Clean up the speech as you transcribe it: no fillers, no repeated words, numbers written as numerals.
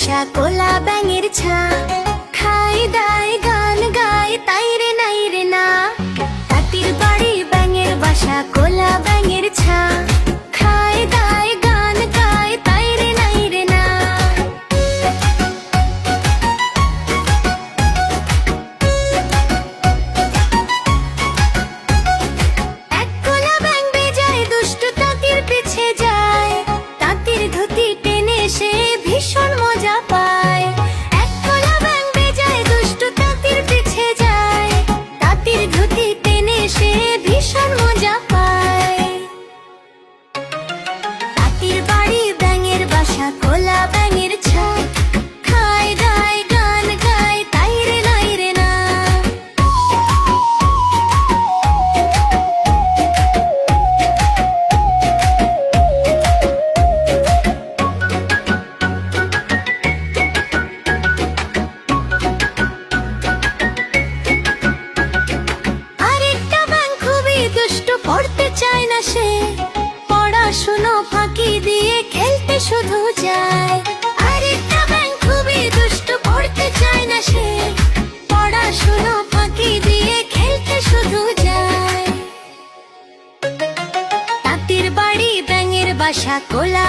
বাসা কোলা ব্যাঙের ছা, খাই দাই গান গায় তাই রে নাই রে না। তাঁতির বাড়ি ব্যাঙের বাসা কোলা ব্যাঙের ছা, খাই দাই গান গায় তাই রে নাই রে না। এক কোলা ব্যাঙ বেজায় দুষ্টু তাঁতির পিছে যায়, তাঁতির ধুতি টেনে সে ভীষণ মজা পায়। এক কোলা ব্যাঙ বেজায় দুষ্টু তাঁতির পিছে যায়, তাঁতির ধুতি টেনে সে ভীষণ মজা পায়। তাঁতির বাড়ি ব্যাঙের বাসা কোলা ব্যাঙের ছা, খায় দায় গান গায় তাই রে নাই রে না। আরেকটা ব্যাঙ খুবই দুষ্টু, পড়তে চায় না সে, পড়াশুনো ফাঁকি দিয়ে খেলতে শুধু যায়। আরেকটা ব্যাঙ খুবই দুষ্টু, পড়তে চায় না সে, পড়াশুনো ফাঁকি দিয়ে খেলতে শুধু যায়। তাঁতির বাড়ি ব্যাঙের বাসা কোলা